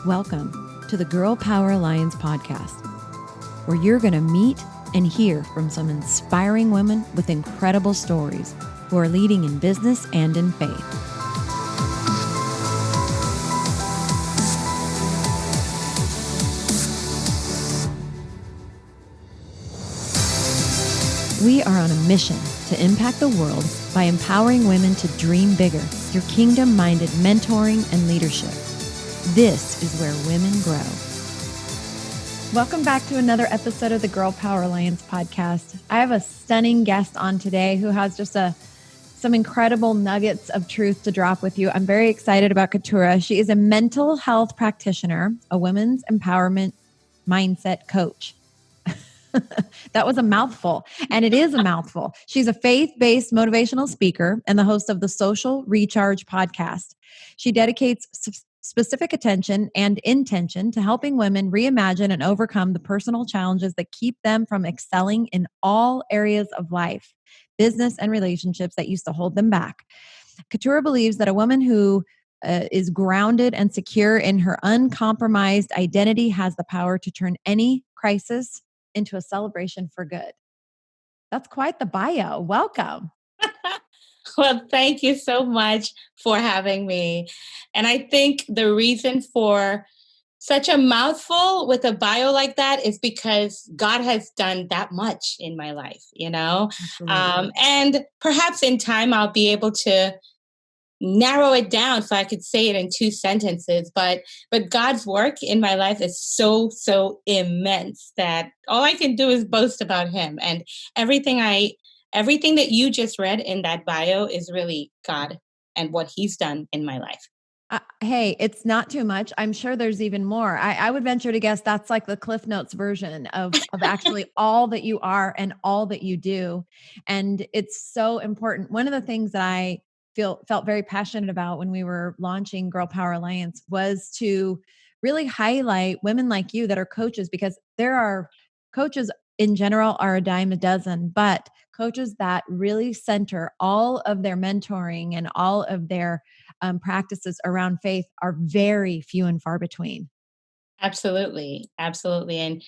Welcome to the Girl Power Alliance podcast, where you're going to meet and hear from some inspiring women with incredible stories who are leading in business and in faith. We are on a mission to impact the world by empowering women to dream bigger through kingdom-minded mentoring and leadership. This is where women grow. Welcome back to another episode of the Girl Power Alliance podcast. I have a stunning guest on today who has just some incredible nuggets of truth to drop with you. I'm very excited about Keturah. She is a mental health practitioner, a women's empowerment mindset coach. That was a mouthful, and it is a mouthful. She's a faith-based motivational speaker and the host of the Social Recharge podcast. She dedicates specific attention and intention to helping women reimagine and overcome the personal challenges that keep them from excelling in all areas of life, business, and relationships that used to hold them back. Keturah believes that a woman who is grounded and secure in her uncompromised identity has the power to turn any crisis into a celebration for good. That's quite the bio. Welcome. Well, thank you so much for having me. And I think the reason for such a mouthful with a bio like that is because God has done that much in my life, and perhaps in time I'll be able to narrow it down so I could say it in 2 sentences. But God's work in my life is so immense that all I can do is boast about him. And everything that you just read in that bio is really God and what he's done in my life. Hey, it's not too much. I'm sure there's even more. I would venture to guess that's like the Cliff Notes version of actually all that you are and all that you do. And it's so important. One of the things that I felt very passionate about when we were launching Girl Power Alliance was to really highlight women like you that are coaches, because there are coaches in general are a dime a dozen, but coaches that really center all of their mentoring and all of their practices around faith are very few and far between. Absolutely. And,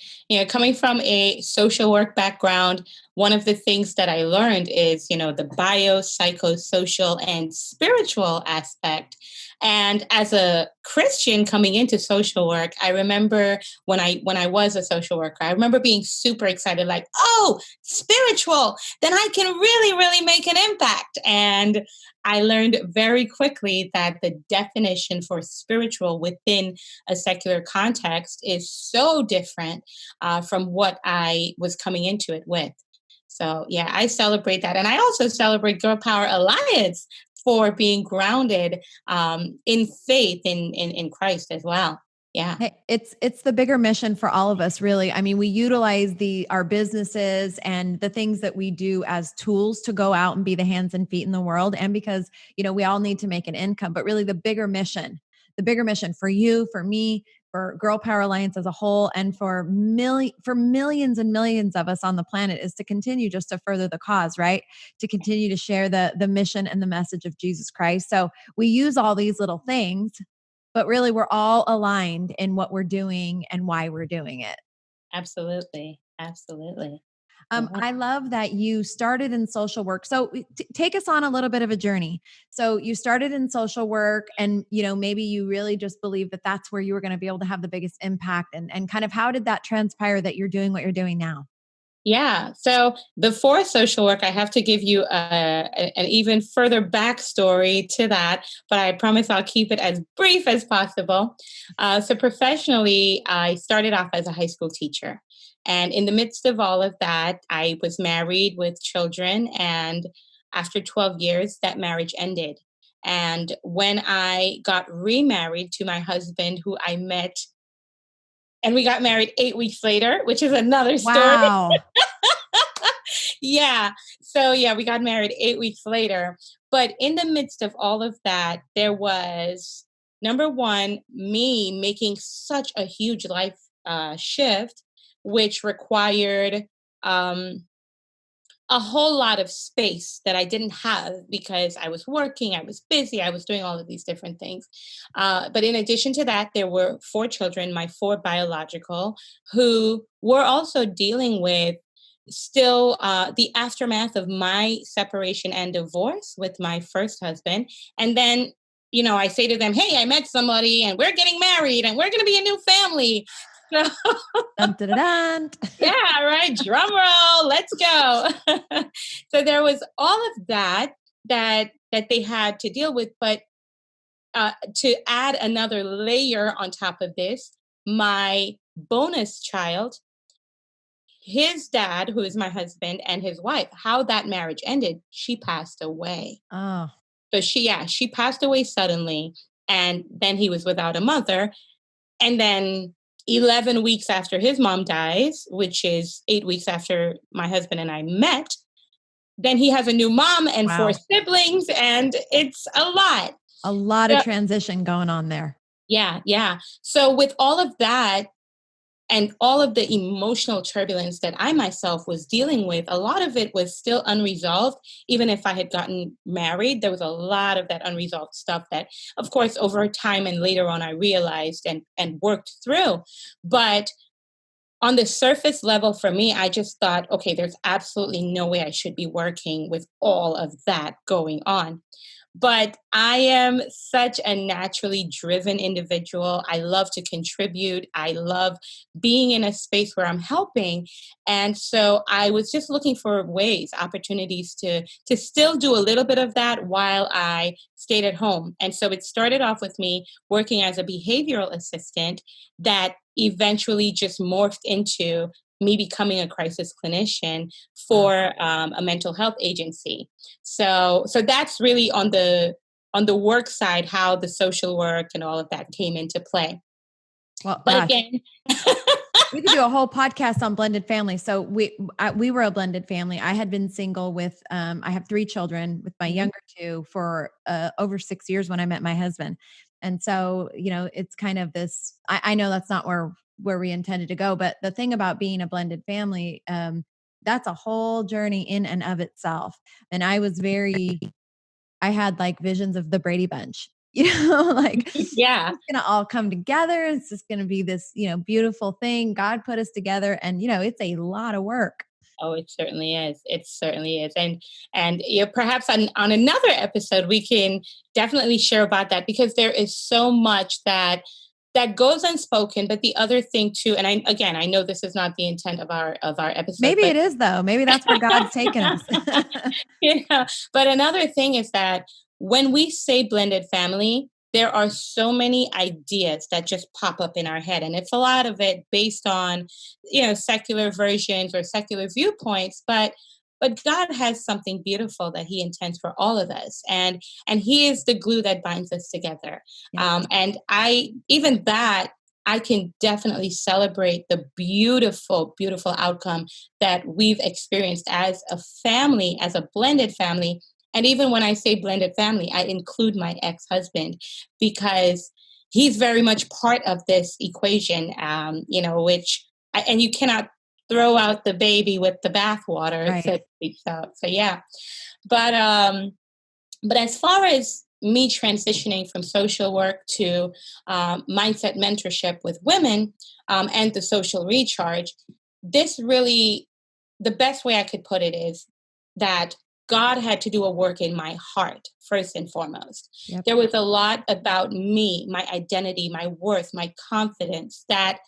coming from a social work background, one of the things that I learned is, the biopsychosocial and spiritual aspect. And as a Christian coming into social work, I remember when I was a social worker, I remember being super excited, like, oh, spiritual, then I can really, really make an impact. And I learned very quickly that the definition for spiritual within a secular context is so different from what I was coming into it with. So, yeah, I celebrate that. And I also celebrate Girl Power Alliance for being grounded in faith in Christ as well. Yeah. Hey, it's the bigger mission for all of us, really. I mean, we utilize our businesses and the things that we do as tools to go out and be the hands and feet in the world. And because, we all need to make an income, but really the bigger mission for you, for me, for Girl Power Alliance as a whole, and for millions and millions of us on the planet is to continue just to further the cause, right? To continue to share the mission and the message of Jesus Christ. So we use all these little things, but really we're all aligned in what we're doing and why we're doing it. Absolutely. I love that you started in social work. So take us on a little bit of a journey. So you started in social work and, maybe you really just believed that that's where you were going to be able to have the biggest impact, and kind of how did that transpire that you're doing what you're doing now? Yeah. So before social work, I have to give you an even further backstory to that, but I promise I'll keep it as brief as possible. So professionally, I started off as a high school teacher. And in the midst of all of that, I was married with children. And after 12 years, that marriage ended. And when I got remarried to my husband, who I met, and we got married 8 weeks later, which is another story. Wow. Yeah. So, yeah, we got married 8 weeks later. But in the midst of all of that, there was, number one, me making such a huge life shift, which required a whole lot of space that I didn't have because I was working, I was busy, I was doing all of these different things. But in addition to that, there were four children, my four biological, who were also dealing with still the aftermath of my separation and divorce with my first husband. And then, I say to them, hey, I met somebody and we're getting married and we're going to be a new family. So Dun, dun, dun, dun. yeah, right. Drum roll. Let's go. So there was all of that they had to deal with, but to add another layer on top of this, my bonus child, his dad, who is my husband, and his wife, how that marriage ended, she passed away. Oh, So she passed away suddenly, and then he was without a mother. And then 11 weeks after his mom dies, which is 8 weeks after my husband and I met, then he has a new mom and four wow. siblings, and it's a lot. A lot of So, transition going on there. yeah, yeah. So with all of that, and all of the emotional turbulence that I myself was dealing with, a lot of it was still unresolved. Even if I had gotten married, there was a lot of that unresolved stuff that, of course, over time and later on, I realized and worked through. But on the surface level for me, I just thought, okay, there's absolutely no way I should be working with all of that going on. But I am such a naturally driven individual. I love to contribute. I love being in a space where I'm helping. And so I was just looking for ways, opportunities to still do a little bit of that while I stayed at home. And so it started off with me working as a behavioral assistant that eventually just morphed into me becoming a crisis clinician Wow. for a mental health agency. So that's really on the work side how the social work and all of that came into play. Well, But gosh, again, we could do a whole podcast on blended family. So we were a blended family. I had been single with, I have three children with my Mhm. younger two for over 6 years when I met my husband. And so, it's kind of this, I know that's not where we intended to go, but the thing about being a blended family, that's a whole journey in and of itself. And I had like visions of the Brady Bunch, like Yeah. it's going to all come together. It's just going to be this, beautiful thing. God put us together and, it's a lot of work. Oh, it certainly is. It certainly is. And yeah, perhaps on another episode we can definitely share about that because there is so much that goes unspoken. But the other thing too, and I know this is not the intent of our episode, Maybe but it is though. Maybe that's where God's taken us. yeah. But another thing is that when we say blended family, there are so many ideas that just pop up in our head. And it's a lot of it based on, secular versions or secular viewpoints. But God has something beautiful that He intends for all of us, and He is the glue that binds us together. Yeah. And I can definitely celebrate the beautiful, beautiful outcome that we've experienced as a family, as a blended family. And even when I say blended family, I include my ex-husband because he's very much part of this equation, and you cannot throw out the baby with the bathwater, so Right. to speak. So yeah. But but as far as me transitioning from social work to mindset mentorship with women and the social recharge, this really, the best way I could put it is that God had to do a work in my heart, first and foremost. Yep. There was a lot about me, my identity, my worth, my confidence that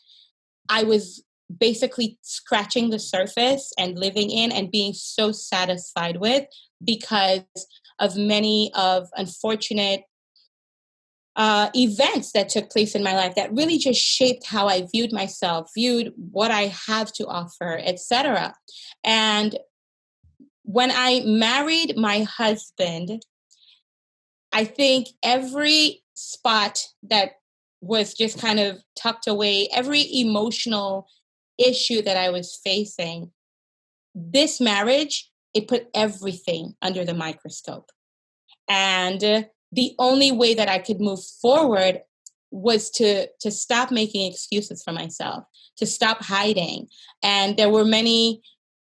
I was basically scratching the surface and living in and being so satisfied with because of many of unfortunate events that took place in my life that really just shaped how I viewed myself, viewed what I have to offer, etc. And when I married my husband, I think every spot that was just kind of tucked away, every emotional issue that I was facing, this marriage, it put everything under the microscope. And the only way that I could move forward was to stop making excuses for myself, to stop hiding. And there were many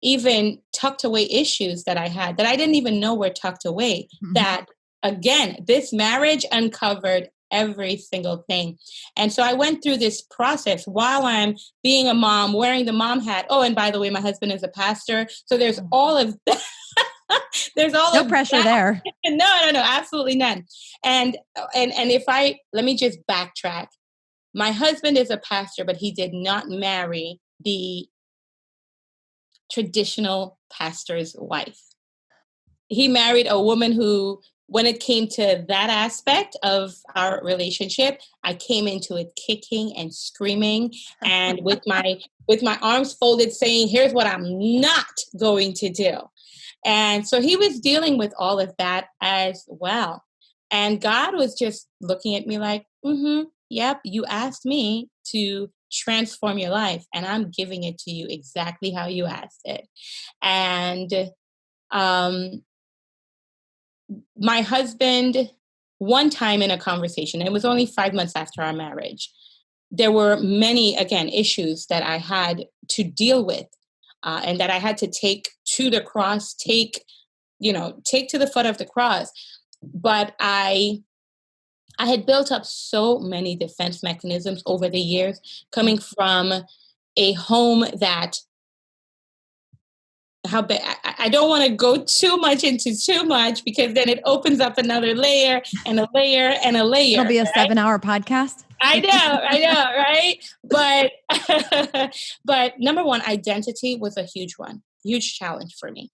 even tucked away issues that I had that I didn't even know were tucked away. That, again, this marriage uncovered every single thing. And so I went through this process while I'm being a mom, wearing the mom hat. Oh, and by the way, my husband is a pastor. So there's all of that. There's all no of pressure that. there. No, absolutely none. And let me just backtrack. My husband is a pastor, but he did not marry the traditional pastor's wife. He married a woman who, when it came to that aspect of our relationship, I came into it kicking and screaming and with my arms folded saying, here's what I'm not going to do. And so he was dealing with all of that as well. And God was just looking at me like, yep, you asked me to transform your life, and I'm giving it to you exactly how you asked it. And my husband, one time in a conversation, it was only 5 months after our marriage, there were many, again, issues that I had to deal with, and that I had to take to the cross, take to the foot of the cross. But I had built up so many defense mechanisms over the years, coming from a home that, I don't want to go too much into too much, because then it opens up another layer and a layer and a layer. It'll be a 7-hour podcast. I know, right? But number one, identity was a huge challenge for me.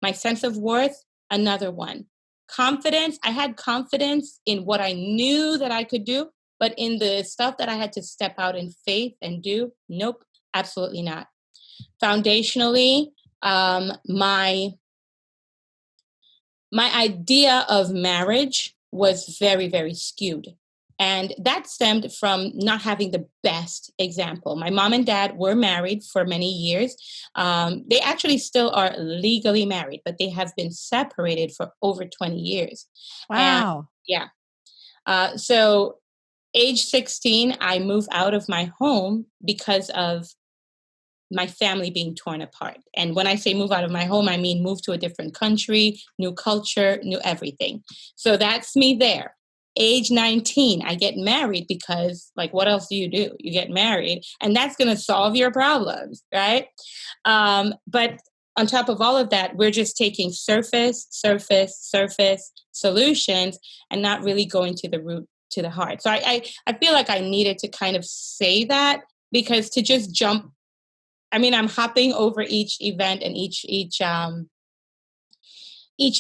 My sense of worth, another one. Confidence, I had confidence in what I knew that I could do, but in the stuff that I had to step out in faith and do, nope, absolutely not. Foundationally, my idea of marriage was very, very skewed. And that stemmed from not having the best example. My mom and dad were married for many years. They actually still are legally married, but they have been separated for over 20 years. Wow. And so age 16, I moved out of my home because of my family being torn apart. And when I say move out of my home, I mean move to a different country, new culture, new everything. So that's me there. Age 19, I get married because, like, what else do? You get married, and that's going to solve your problems, right? But on top of all of that, we're just taking surface solutions and not really going to the root, to the heart. So I feel like I needed to kind of say that, because to just jump, I'm hopping over each event and each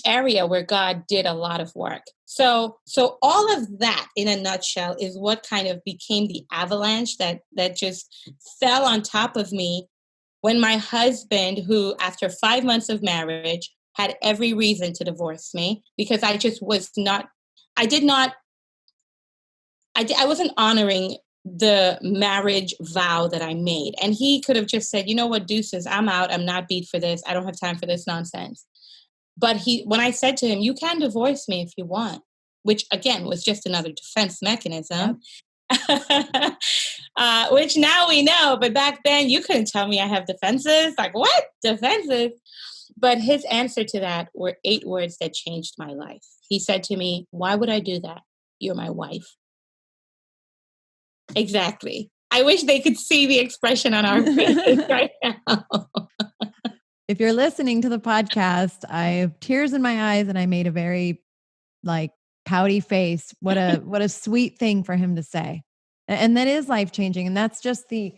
area where God did a lot of work. So all of that in a nutshell is what kind of became the avalanche that just fell on top of me when my husband, who after 5 months of marriage had every reason to divorce me, because I just was not, I wasn't honoring the marriage vow that I made. And he could have just said, you know what, deuces, I'm out. I'm not beat for this. I don't have time for this nonsense. But when I said to him, you can divorce me if you want, which again was just another defense mechanism, which now we know. But back then you couldn't tell me I have defenses. Like, what? Defenses? But his answer to that were 8 words that changed my life. He said to me, why would I do that? You're my wife. Exactly. I wish they could see the expression on our faces right now. If you're listening to the podcast, I have tears in my eyes and I made a very pouty face. What a sweet thing for him to say. And that is life-changing. And that's the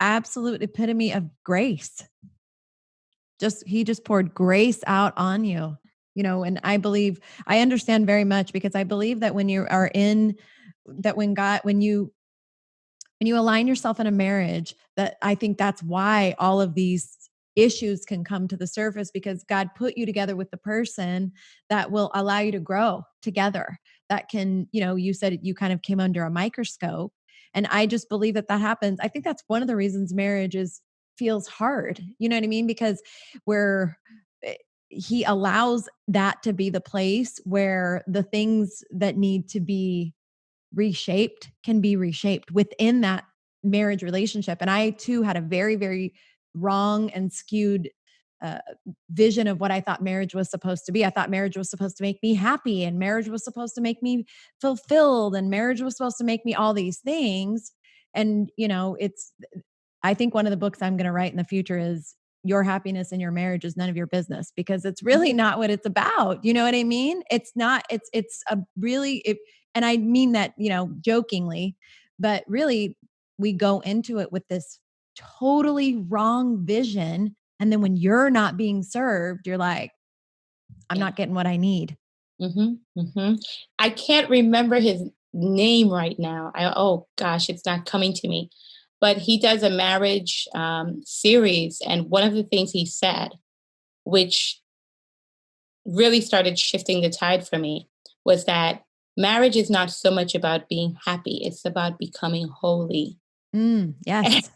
absolute epitome of grace. He just poured grace out on you, and I understand very much, because I believe that when you are in that, when you align yourself in a marriage, that I think that's why all of these issues can come to the surface, because God put you together with the person that will allow you to grow together. That can, you said you kind of came under a microscope. And I just believe that happens. I think that's one of the reasons marriage feels hard. You know what I mean? Because he allows that to be the place where the things that need to be reshaped can be reshaped within that marriage relationship. And I too had a very, very wrong and skewed uh, vision of what I thought marriage was supposed to be. I thought marriage was supposed to make me happy, and marriage was supposed to make me fulfilled, and marriage was supposed to make me all these things. And, I think one of the books I'm going to write in the future is Your Happiness in Your Marriage is None of Your Business, because it's really not what it's about. You know what I mean? It's not, it's a really, and I mean that, jokingly, but really we go into it with this totally wrong vision. And then when you're not being served, you're like, I'm Yeah. not getting what I need. I can't remember his name right now. Oh gosh, it's not coming to me. But he does a marriage series, and one of the things he said, which really started shifting the tide for me, was that marriage is not so much about being happy; it's about becoming holy. Yes.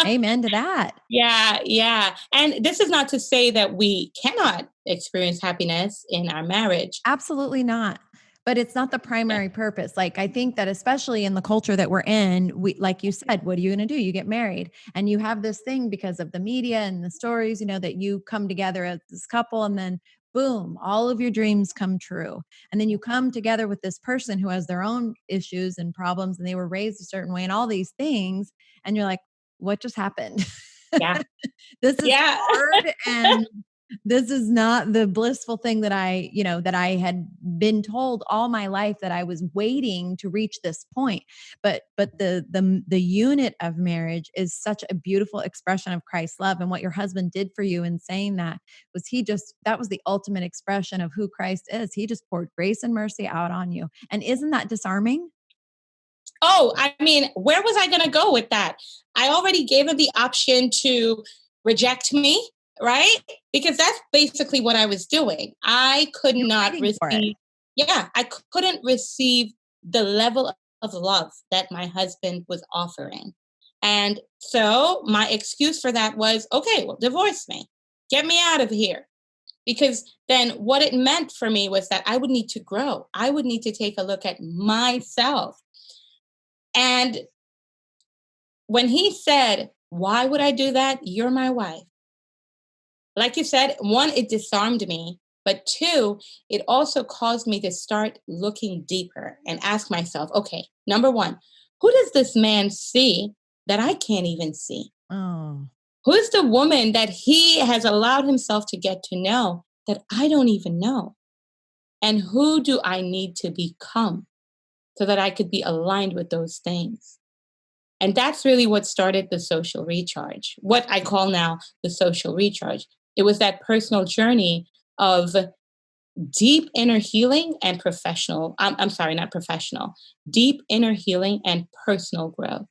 Amen to that. Yeah, yeah. And this is not to say that we cannot experience happiness in our marriage. Absolutely not. But it's not the Yeah, primary purpose. Like, I think that especially in the culture that we're in, like you said, what are you going to do? You get married, and you have this thing because of the media and the stories, that you come together as this couple, and then boom, all of your dreams come true. And then you come together with this person who has their own issues and problems, and they were raised a certain way and all these things. And you're like, what just happened? yeah, This is yeah. hard, and this is not the blissful thing that I had been told all my life, that I was waiting to reach this point. But the unit of marriage is such a beautiful expression of Christ's love. And what your husband did for you in saying that was, that was the ultimate expression of who Christ is. He just poured grace and mercy out on you. And isn't that disarming? Oh, I mean, where was I going to go with that? I already gave him the option to reject me, right? Because that's basically what I was doing. I could You're not waiting for it. receive, yeah, I couldn't receive the level of love that my husband was offering. And so my excuse for that was, okay, well, divorce me, get me out of here. Because then what it meant for me was that I would need to grow. I would need to take a look at myself. And when he said, why would I do that? You're my wife. Like you said, one, it disarmed me. But two, it also caused me to start looking deeper and ask myself, okay, number one, who does this man see that I can't even see? Oh, Who's the woman that he has allowed himself to get to know that I don't even know? And who do I need to become so that I could be aligned with those things? And that's really what started the social recharge, what I call now the social recharge. It was that personal journey of deep inner healing and I'm sorry, not professional, deep inner healing and personal growth.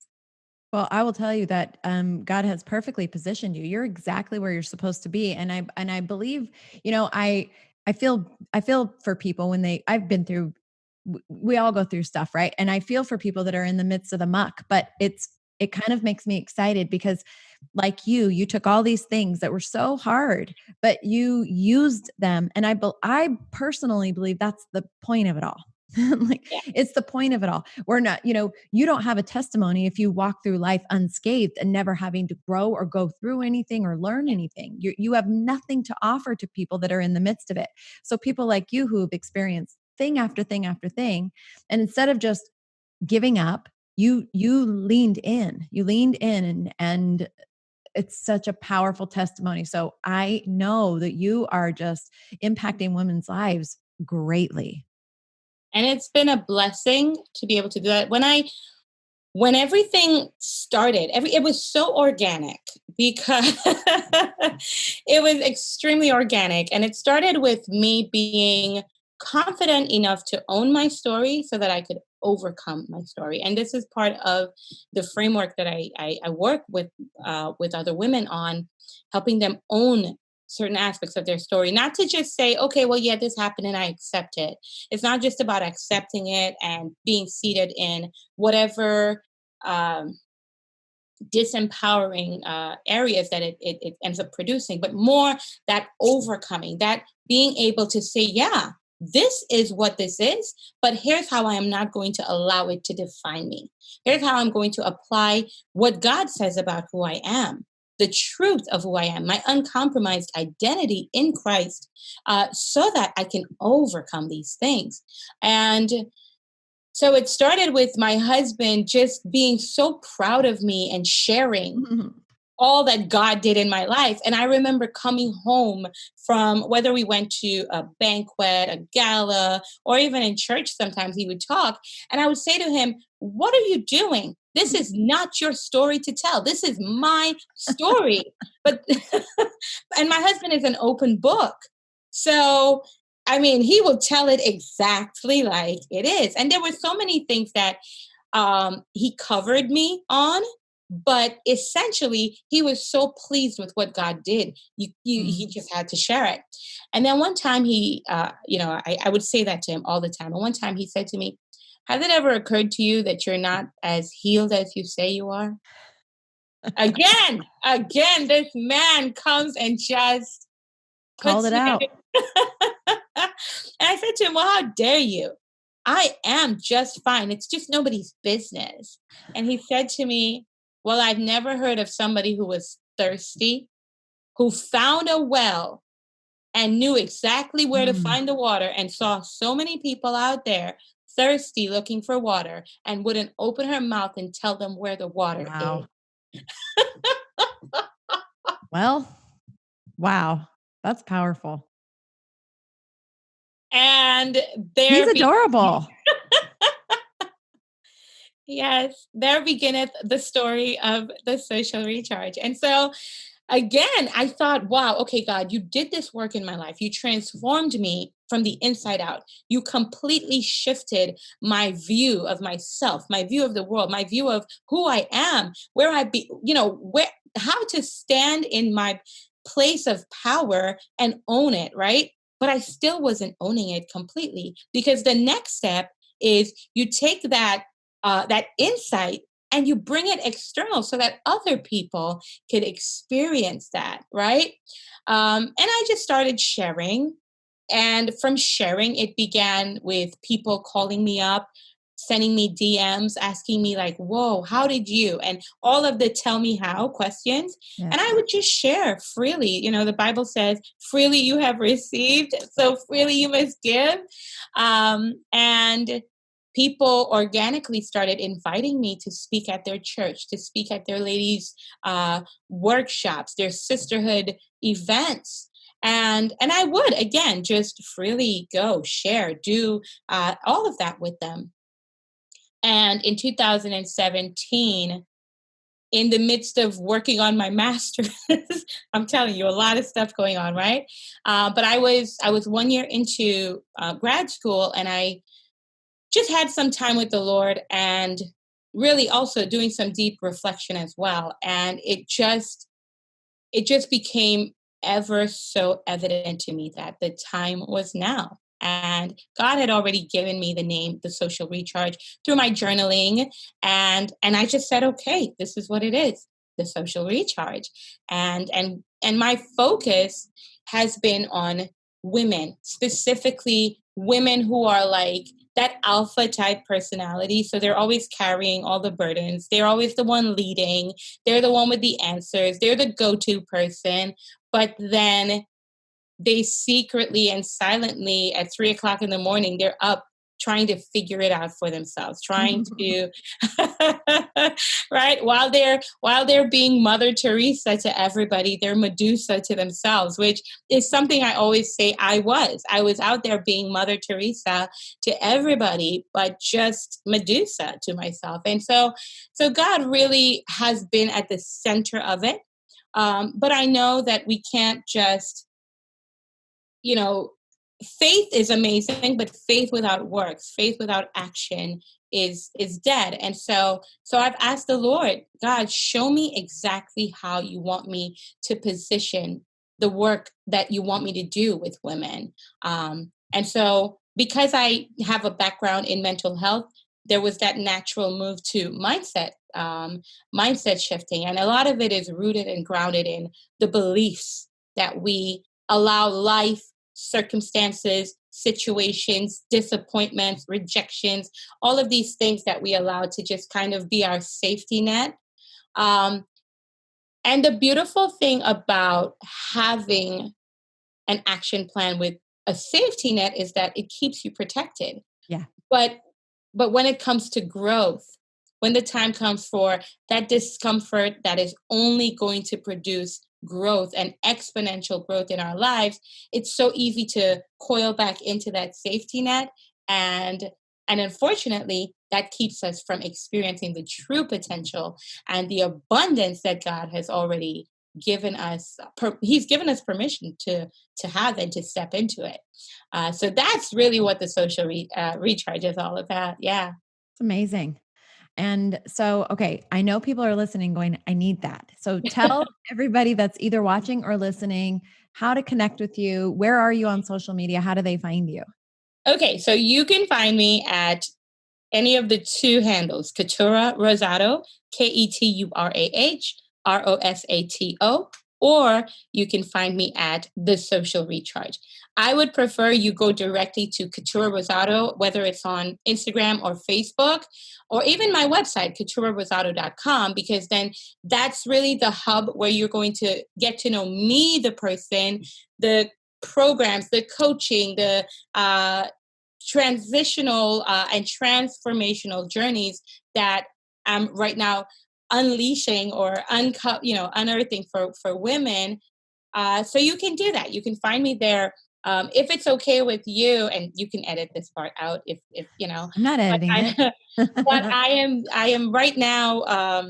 well, I will tell you that God has perfectly positioned you. You're exactly where you're supposed to be, and I believe, I feel for people when I've been through. We all go through stuff, right? And I feel for people that are in the midst of the muck, but it kind of makes me excited because, like you took all these things that were so hard, but you used them, and I personally believe that's the point of it all. Like, Yeah. it's the point of it all. We're not, you don't have a testimony if you walk through life unscathed and never having to grow or go through anything or learn anything. You have nothing to offer to people that are in the midst of it. So people like you who have experienced thing after thing after thing, and instead of just giving up, you leaned in. You leaned in, and it's such a powerful testimony. So I know that you are just impacting women's lives greatly. And it's been a blessing to be able to do that. When everything started, it was so organic because it was extremely organic. And it started with me being confident enough to own my story so that I could overcome my story. And this is part of the framework that I work with other women on, helping them own certain aspects of their story, not to just say, okay, well, yeah, this happened and I accept it. It's not just about accepting it and being seated in whatever um, disempowering areas that it ends up producing, but more that overcoming, that being able to say, yeah, this is what this is, but here's how I am not going to allow it to define me. Here's how I'm going to apply what God says about who I am. the truth of who I am, my uncompromised identity in Christ, so that I can overcome these things. And so it started with my husband just being so proud of me and sharing all that God did in my life. And I remember coming home from, whether we went to a banquet, a gala, or even in church, sometimes he would talk. And I would say to him, "What are you doing? This is not your story to tell. This is my story." But, and my husband is an open book. So, I mean, he will tell it exactly like it is. And there were so many things that he covered me on, but essentially he was so pleased with what God did. He just had to share it. And then one time I would say that to him all the time. And one time he said to me, "Has it ever occurred to you that you're not as healed as you say you are?" Again, this man comes and just Called puts it me. out. And I said to him, "Well, how dare you? I am just fine. It's just nobody's business." And he said to me, "Well, I've never heard of somebody who was thirsty, who found a well and knew exactly where to Mm. find the water, and saw so many people out there thirsty looking for water and wouldn't open her mouth and tell them where the water is." Wow. Well, wow. That's powerful. And He's there adorable. yes, there beginneth the story of the social recharge. And so again, I thought, wow, okay, God, you did this work in my life. You transformed me from the inside out. You completely shifted my view of myself, my view of the world, my view of who I am, where I be, how to stand in my place of power and own it, right? But I still wasn't owning it completely, because the next step is you take that insight and you bring it external so that other people could experience that, right? And I just started sharing. And from sharing, it began with people calling me up, sending me DMs, asking me, like, "Whoa, how did you?" And all of the tell me how questions. Yeah. And I would just share freely. The Bible says, freely you have received, so freely you must give. And people organically started inviting me to speak at their church, to speak at their ladies' workshops, their sisterhood events. And I would, again, just freely go, share, do all of that with them. And in 2017, in the midst of working on my master's, I'm telling you, a lot of stuff going on, right? But I was 1 year into grad school, and I just had some time with the Lord, and really also doing some deep reflection as well. And it just became ever so evident to me that the time was now. And God had already given me the name, the social recharge, through my journaling. And I just said, okay, this is what it is, the social recharge. And my focus has been on women, specifically women who are like that alpha type personality. So they're always carrying all the burdens. They're always the one leading. They're the one with the answers. They're the go-to person. But then they secretly and silently at 3 o'clock in the morning, they're up trying to figure it out for themselves, trying to right, while they're being Mother Teresa to everybody, they're Medusa to themselves, which is something I always say I was out there being Mother Teresa to everybody, but just Medusa to myself. And so God really has been at the center of it. But I know that we can't just, you know, faith is amazing, but faith without works, faith without action is dead. And so I've asked the Lord, God, show me exactly how you want me to position the work that you want me to do with women. And so because I have a background in mental health, there was that natural move to mindset shifting. And a lot of it is rooted and grounded in the beliefs that we allow life, circumstances, situations, disappointments, rejections, all of these things that we allow to just kind of be our safety net. Um, And the beautiful thing about having an action plan with a safety net is that it keeps you protected. Yeah. But when it comes to growth, when the time comes for that discomfort that is only going to produce growth and exponential growth in our lives, it's so easy to coil back into that safety net, and unfortunately that keeps us from experiencing the true potential and the abundance that God has already given us. He's given us permission to have and to step into it. So that's really what the social recharge is all about. Yeah. It's amazing. And so, okay, I know people are listening going, I need that. So tell everybody that's either watching or listening how to connect with you. Where are you on social media? How do they find you? Okay, so you can find me at any of the two handles, Keturah Rosato, Keturah Rosato, or you can find me at The Social Recharge. I would prefer you go directly to Keturah Rosato, whether it's on Instagram or Facebook, or even my website, KeturahRosato.com, because then that's really the hub where you're going to get to know me, the person, the programs, the coaching, the transitional and transformational journeys that I'm right now unleashing or unearthing for women. So you can do that. You can find me there. If it's okay with you, and you can edit this part out if you know. I'm not But editing it. but I am right now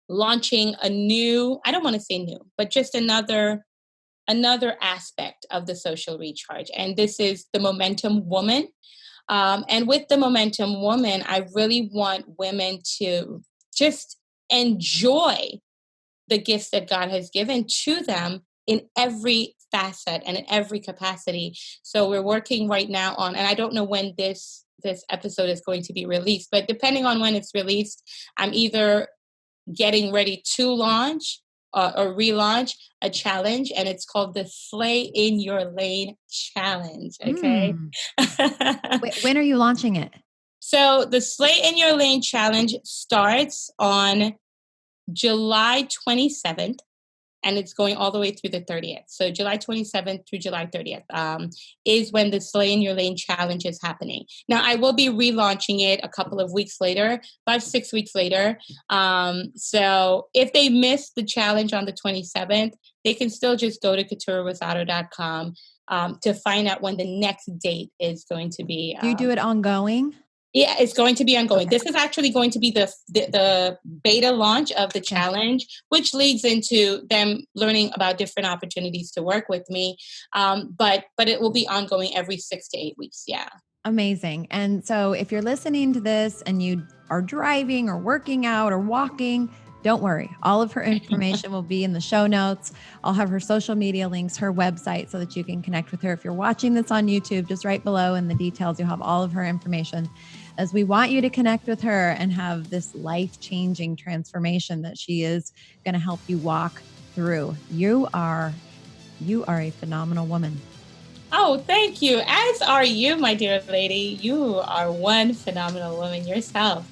launching a new. I don't want to say new, but just another aspect of the social recharge, and this is the Momentum Woman. And with the Momentum Woman, I really want women to just enjoy the gifts that God has given to them in every facet and in every capacity. So we're working right now on, and I don't know when this episode is going to be released, but depending on when it's released, I'm either getting ready to launch or relaunch a challenge, and it's called the Slay in Your Lane Challenge. Okay. Mm. When are you launching it? So the Slay in Your Lane Challenge starts on July 27th, and it's going all the way through the 30th. So July 27th through July 30th is when the Slay in Your Lane Challenge is happening. Now, I will be relaunching it a couple of weeks later, 5-6 weeks later. So if they miss the challenge on the 27th, they can still just go to KeturahRosato.com to find out when the next date is going to be. Do you do it ongoing? Yeah, it's going to be ongoing. Okay. This is actually going to be the beta launch of the challenge, which leads into them learning about different opportunities to work with me. But it will be ongoing every 6 to 8 weeks. Yeah. Amazing. And so if you're listening to this and you are driving or working out or walking, don't worry. All of her information will be in the show notes. I'll have her social media links, her website, so that you can connect with her. If you're watching this on YouTube, just right below in the details, you'll have all of her information, as we want you to connect with her and have this life-changing transformation that she is going to help you walk through. You are a phenomenal woman. Oh, thank you. As are you, my dear lady. You are one phenomenal woman yourself.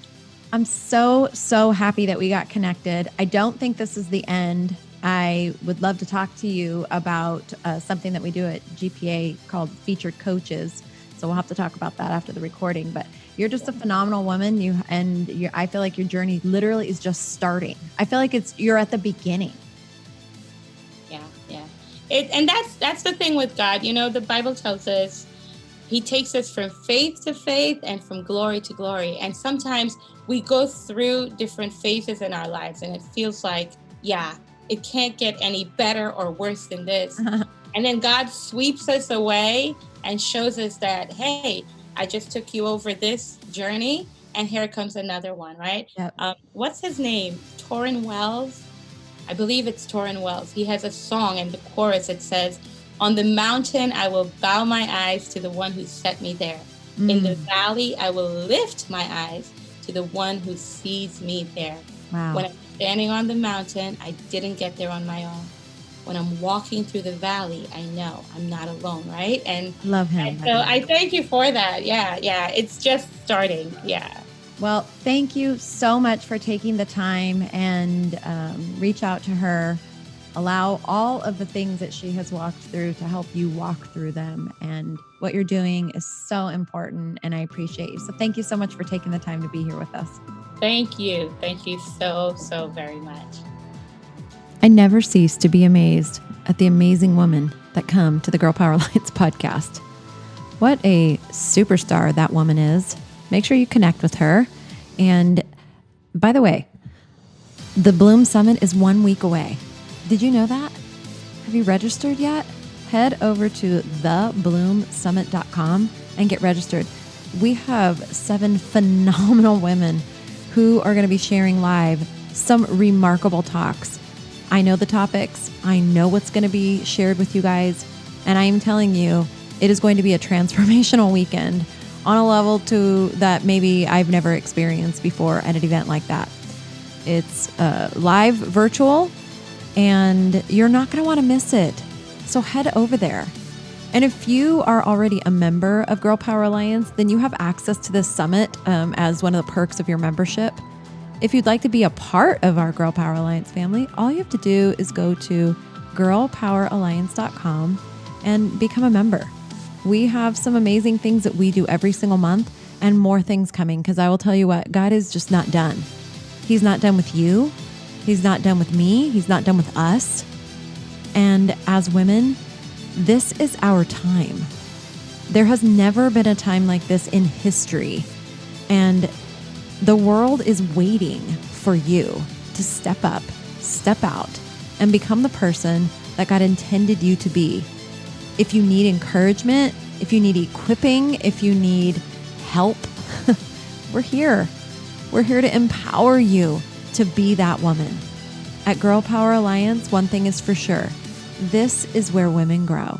I'm so happy that we got connected. I don't think this is the end. I would love to talk to you about something that we do at GPA called Featured Coaches. So we'll have to talk about that after the recording. But you're just a phenomenal woman. I feel like your journey literally is just starting. I feel like you're at the beginning. Yeah. And that's the thing with God. You know, the Bible tells us He takes us from faith to faith and from glory to glory. And sometimes we go through different phases in our lives, and it feels like, yeah, it can't get any better or worse than this. And then God sweeps us away and shows us that, hey, I just took you over this journey, and here comes another one, right? Yep. What's his name? Torrin Wells? I believe it's Torrin Wells. He has a song, and the chorus, it says, "On the mountain, I will bow my eyes to the one who set me there. In the valley, I will lift my eyes to the one who sees me there." Wow. When I'm standing on the mountain, I didn't get there on my own. When I'm walking through the valley, I know I'm not alone, right? And love him. And so I thank you for that. Yeah. It's just starting. Yeah. Well, thank you so much for taking the time and reach out to her. Allow all of the things that she has walked through to help you walk through them. And what you're doing is so important, and I appreciate you. So thank you so much for taking the time to be here with us. Thank you. Thank you so, so very much. I never cease to be amazed at the amazing women that come to the Girl Power Alliance podcast. What a superstar that woman is. Make sure you connect with her. And by the way, the Bloom Summit is 1 week away. Did you know that? Have you registered yet? Head over to thebloomsummit.com and get registered. We have 7 phenomenal women who are going to be sharing live some remarkable talks. I know the topics. I know what's going to be shared with you guys. And I am telling you, it is going to be a transformational weekend on a level that maybe I've never experienced before at an event like that. It's live virtual, and you're not going to want to miss it. So head over there. And if you are already a member of Girl Power Alliance, then you have access to this summit as one of the perks of your membership. If you'd like to be a part of our Girl Power Alliance family, all you have to do is go to girlpoweralliance.com and become a member. We have some amazing things that we do every single month, and more things coming, because I will tell you what, God is just not done. He's not done with you. He's not done with me. He's not done with us. And as women, this is our time. There has never been a time like this in history. And the world is waiting for you to step up, step out, and become the person that God intended you to be. If you need encouragement, if you need equipping, if you need help, we're here. We're here to empower you to be that woman. At Girl Power Alliance, one thing is for sure. This is where women grow.